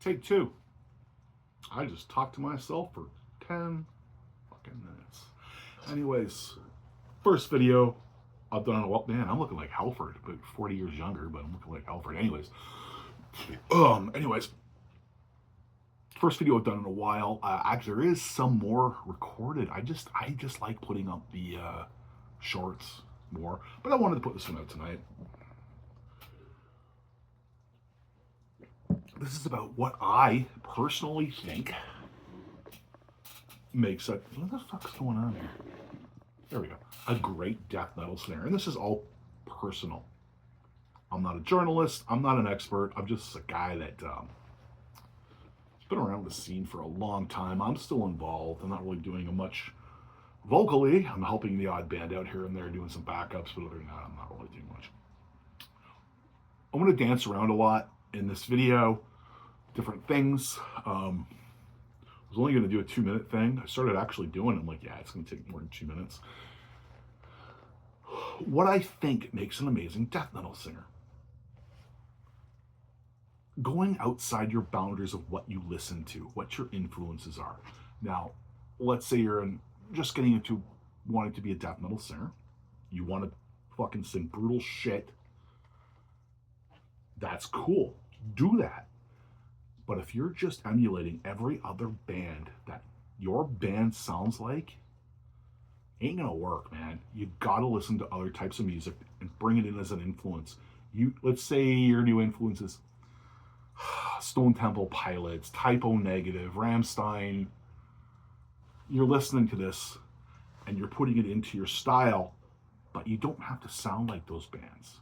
Take two. I just talked to myself for 10 fucking minutes. Anyways, first video I've done in a while. Man, I'm looking like Halford, but 40 years younger, but I'm looking like Halford. Anyways, first video I've done in a while. Actually, there is some more recorded. I just like putting up the shorts more, but I wanted to put this one out tonight. This is about what I personally think makes a, what the fuck's going on here? There we go. A great death metal snare. And this is all personal. I'm not a journalist. I'm not an expert. I'm just a guy that has been around the scene for a long time. I'm still involved. I'm not really doing much vocally. I'm helping the odd band out here and there, doing some backups, but other than that, I'm not really doing much. I'm going to dance around a lot in this video. Different things. I was only going to do a 2-minute thing. I started actually doing it. I'm like, yeah, it's going to take more than 2 minutes. What I think makes an amazing death metal singer. Going outside your boundaries of what you listen to, what your influences are. Now, let's say you're just getting into wanting to be a death metal singer. You want to fucking sing brutal shit. That's cool. Do that. But if you're just emulating every other band that your band sounds like, ain't gonna work, man. You gotta listen to other types of music and bring it in as an influence. Let's say your new influences, Stone Temple Pilots, Typo Negative, Rammstein. You're listening to this and you're putting it into your style, but you don't have to sound like those bands.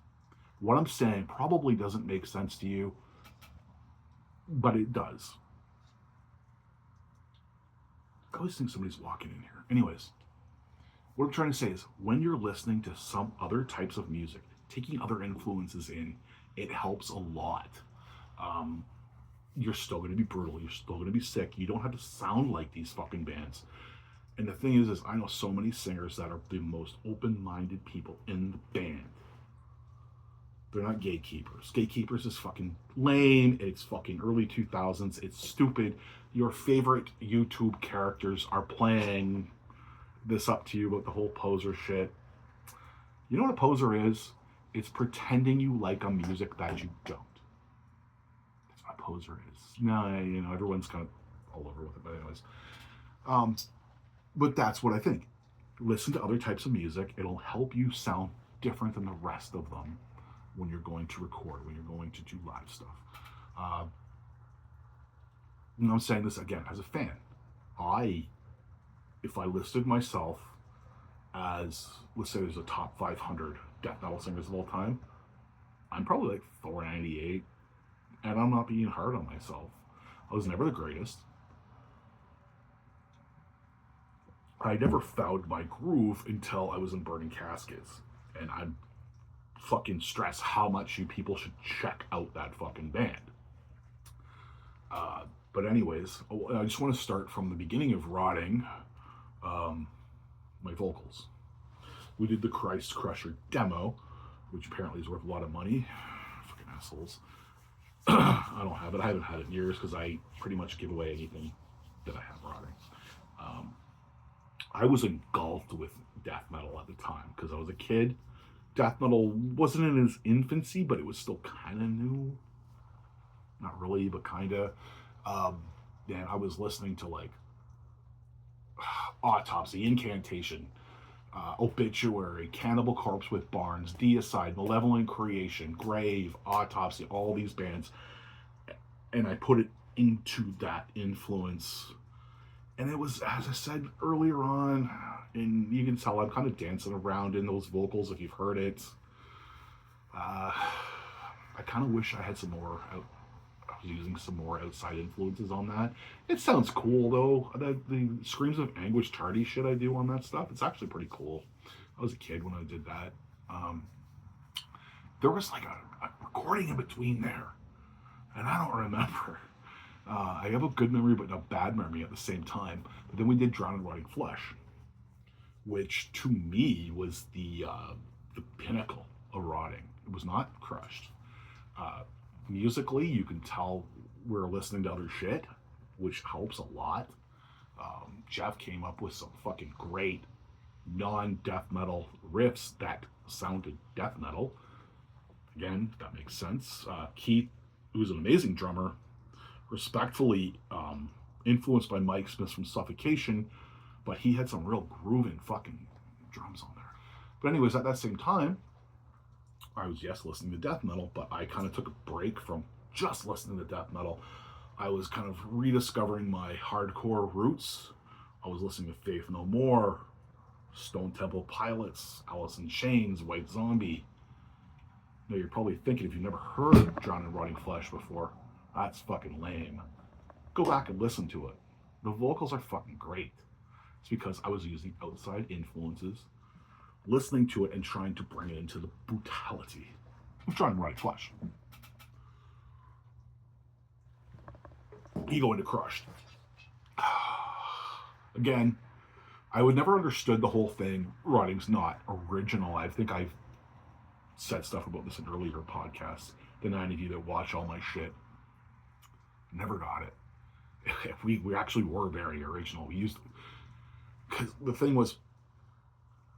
What I'm saying probably doesn't make sense to you, but it does. I always think somebody's walking in here. Anyways, what I'm trying to say is when you're listening to some other types of music, taking other influences in, it helps a lot. You're still going to be brutal. You're still going to be sick. You don't have to sound like these fucking bands. And the thing is I know so many singers that are the most open-minded people in the band. They're not gatekeepers. Gatekeepers is fucking lame. It's fucking early 2000s. It's stupid. Your favorite YouTube characters are playing this up to you about the whole poser shit. You know what a poser is? It's pretending you like a music that you don't. That's what a poser is. No, everyone's kind of all over with it, but anyways. But that's what I think. Listen to other types of music. It'll help you sound different than the rest of them when you're going to record, when you're going to do live stuff. And I'm saying this again as a fan. If I listed myself as, let's say there's a top 500 death metal singers of all time, I'm probably like 498, and I'm not being hard on myself. I was never the greatest. I never found my groove until I was in Burning Caskets, and I'm fucking stress how much you people should check out that fucking band. But anyways, I just want to start from the beginning of Rotting, my vocals. We did the Christ Crusher demo, which apparently is worth a lot of money. Fucking assholes. I don't have it. I haven't had it in years because I pretty much give away anything that I have Rotting. I was engulfed with death metal at the time because I was a kid. Death metal wasn't in its infancy, but it was still kind of new. Not really, but kind of. And I was listening to like Autopsy, Incantation, Obituary, Cannibal Corpse with Barnes, Deicide, Malevolent Creation, Grave, Autopsy, all these bands. And I put it into that influence. And it was, as I said earlier on, and you can tell I'm kind of dancing around in those vocals if you've heard it. I kind of wish I had some more, I was using some more outside influences on that. It sounds cool though. The Screams of Anguish Tardy shit I do on that stuff, it's actually pretty cool. I was a kid when I did that. There was like a recording in between there, and I don't remember. I have a good memory but a bad memory at the same time. But then we did Drown in Rotting Flesh, which to me was the pinnacle of Rotting. It was not Crushed. Musically, you can tell we're listening to other shit, which helps a lot. Jeff came up with some fucking great non-death metal riffs that sounded death metal. Again, that makes sense. Keith, who's an amazing drummer, respectfully influenced by Mike Smith from Suffocation, but he had some real grooving fucking drums on there. But anyways, at that same time, I was, yes, listening to death metal, but I kind of took a break from just listening to death metal. I was kind of rediscovering my hardcore roots. I was listening to Faith No More, Stone Temple Pilots, Alice in Chains, White Zombie. Now you're probably thinking, if you've never heard Drowned in Rotting Flesh before, that's fucking lame. Go back and listen to it. The vocals are fucking great. It's because I was using outside influences, listening to it and trying to bring it into the brutality of Drowned in Rotting Flesh. Ego into Crushed. Again, I would never understood the whole thing. Rotting's not original. I think I've said stuff about this in earlier podcasts. The 9 of you that watch all my shit never got it. We actually were very original. We used, because the thing was,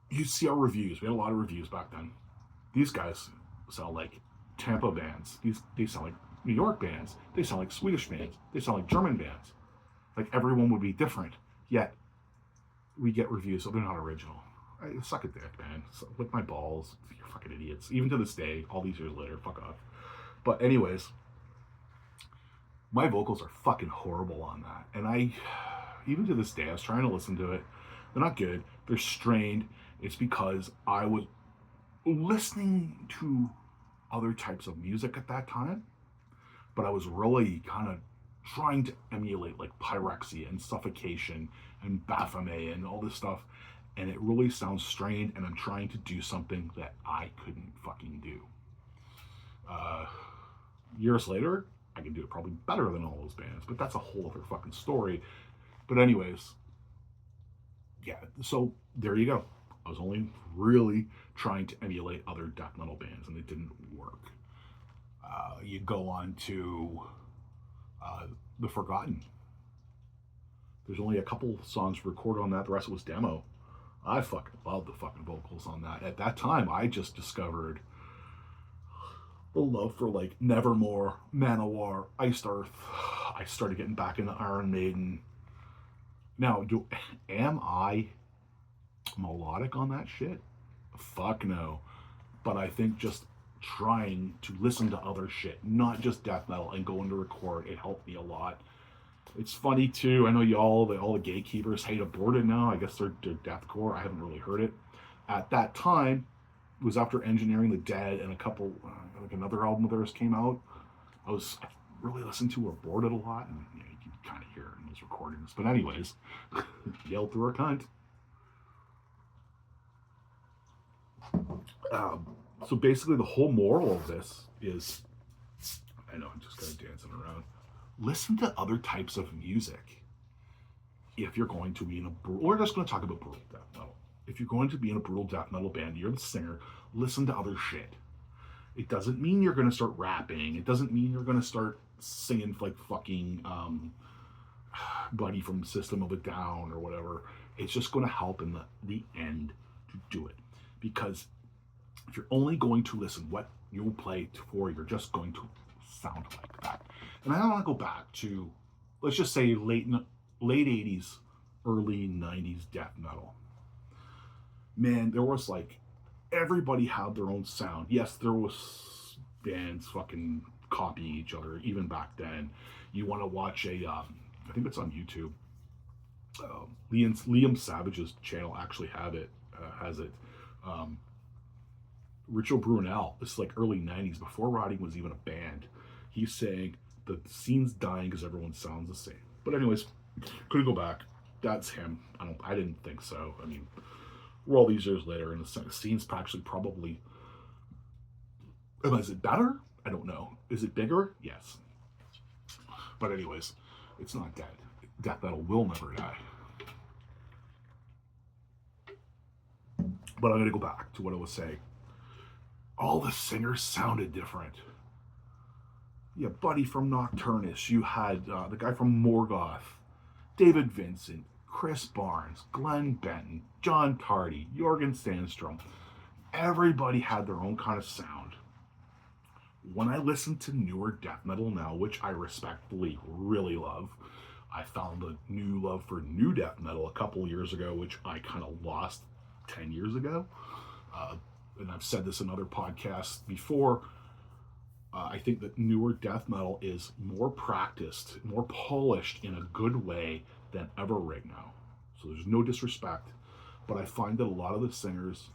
you see our reviews. We had a lot of reviews back then. These guys sound like Tampa bands. They sound like New York bands. They sound like Swedish bands. They sound like German bands. Like everyone would be different. Yet we get reviews, so they're not original. I suck a dick, man. Lick my balls. You're fucking idiots. Even to this day, all these years later, fuck off. But anyways, my vocals are fucking horrible on that. And even to this day, I was trying to listen to it. They're not good. They're strained. It's because I was listening to other types of music at that time, but I was really kind of trying to emulate like Pyrexia and Suffocation and Baphomet and all this stuff. And it really sounds strained, and I'm trying to do something that I couldn't fucking do. Years later, I can do it probably better than all those bands, but that's a whole other fucking story. But anyways, yeah, so there you go. I was only really trying to emulate other death metal bands, and it didn't work. You go on to The Forgotten. There's only a couple songs recorded on that. The rest was demo. I fucking love the fucking vocals on that. At that time, I just discovered the love for like Nevermore, Manowar, Iced Earth. I started getting back into Iron Maiden. Now, am I melodic on that shit? Fuck no. But I think just trying to listen to other shit, not just death metal, and going to record, it helped me a lot. It's funny too, I know all the gatekeepers hate Aborted now. I guess they're deathcore. I haven't really heard it. At that time, it was after Engineering the Dead and a couple, like another album of theirs came out. I really listened to Aborted a lot, and you can kind of hear it in those recordings. But anyways, yelled through a cunt. So basically the whole moral of this is, I know I'm just kind of dancing around, listen to other types of music if you're going to be in we're just going to talk about brutal death metal. If you're going to be in a brutal death metal band, you're the singer, listen to other shit. It doesn't mean you're going to start rapping. It doesn't mean you're going to start singing like fucking Buddy from System of a Down or whatever. It's just going to help in the end to do it. Because if you're only going to listen what you'll play for, you're just going to sound like that. And I want to go back to, let's just say late 80s, early 90s death metal. Man, there was like, everybody had their own sound. Yes, there was bands fucking copying each other, even back then. You want to watch I think it's on YouTube. Liam Savage's channel actually has it. Richo Brunel, this is like early 90s, before Rotting was even a band. He's saying the scene's dying because everyone sounds the same. But anyways, couldn't go back. That's him. I didn't think so. I mean, we're all these years later, and the scene's actually probably, is it better? I don't know. Is it bigger? Yes. But anyways, it's not dead. Death metal will never die. But I'm going to go back to what I was saying. All the singers sounded different. Buddy from Nocturnus. You had the guy from Morgoth, David Vincent, Chris Barnes, Glenn Benton, John Tardy, Jorgen Sandstrom. Everybody had their own kind of sound. When I listen to newer death metal now, which I respectfully really love, I found a new love for new death metal a couple years ago, which I kind of lost 10 years ago. And I've said this in other podcasts before. I think that newer death metal is more practiced, more polished in a good way than ever right now. So there's no disrespect, but I find that a lot of the singers,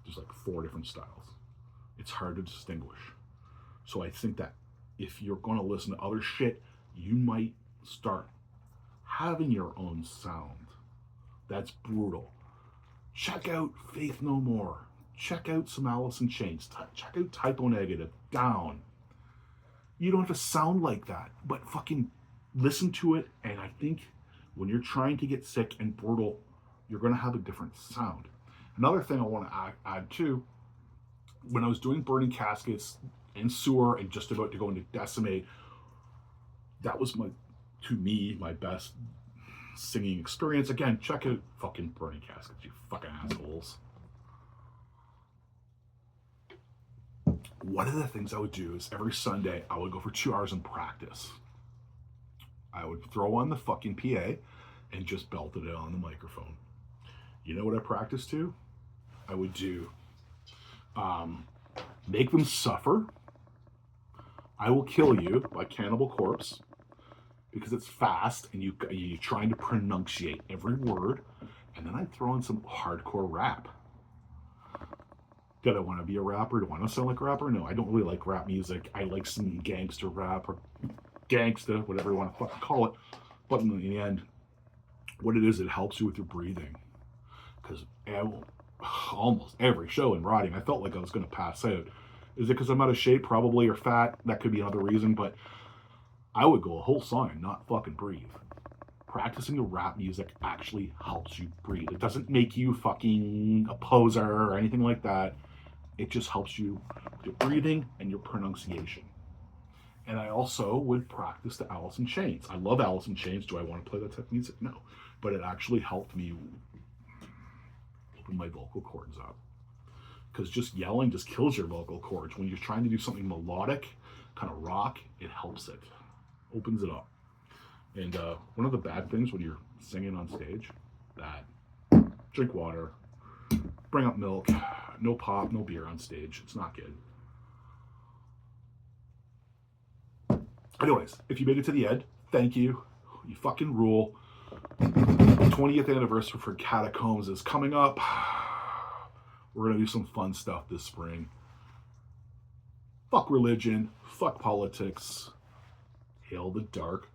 there's like 4 different styles. It's hard to distinguish. So I think that if you're going to listen to other shit, you might start having your own sound. That's brutal. Check out Faith No More. Check out some Alice in Chains. Check out Typo Negative. Down. You don't have to sound like that, but fucking listen to it. And I think when you're trying to get sick and brutal, you're going to have a different sound. Another thing I want to add too, when I was doing Burning Caskets and Sewer and just about to go into Decimate, that was my best singing experience. Again, check out fucking Burning Caskets, you fucking assholes. One of the things I would do is every Sunday I would go for 2 hours and practice. I would throw on the fucking PA and just belt it on the microphone. You know what I practiced to? I would do Make Them Suffer, I Will Kill You by Cannibal Corpse, because it's fast and you're trying to pronunciate every word. And then I'd throw in some hardcore rap. Did I want to be a rapper? Do I want to sound like a rapper? No, I don't really like rap music. I like some gangster rap or gangsta, whatever you want to fucking call it. But in the end, what it is, it helps you with your breathing. Because almost every show in riding, I felt like I was going to pass out. Is it because I'm out of shape? Probably, or fat. That could be another reason. But I would go a whole song and not fucking breathe. Practicing the rap music actually helps you breathe. It doesn't make you fucking a poser or anything like that. It just helps you with your breathing and your pronunciation. And I also would practice the Alice in Chains. I love Alice in Chains. Do I want to play that type of music? No. But it actually helped me open my vocal cords up. Because just yelling just kills your vocal cords. When you're trying to do something melodic, kind of rock, it helps it. Opens it up. And one of the bad things when you're singing on stage, that drink water, bring up milk, no pop, no beer on stage. It's not good. Anyways, if you made it to the end, thank you. You fucking rule. The 20th anniversary for Catacombs is coming up. We're going to do some fun stuff this spring. Fuck religion. Fuck politics. Hail the dark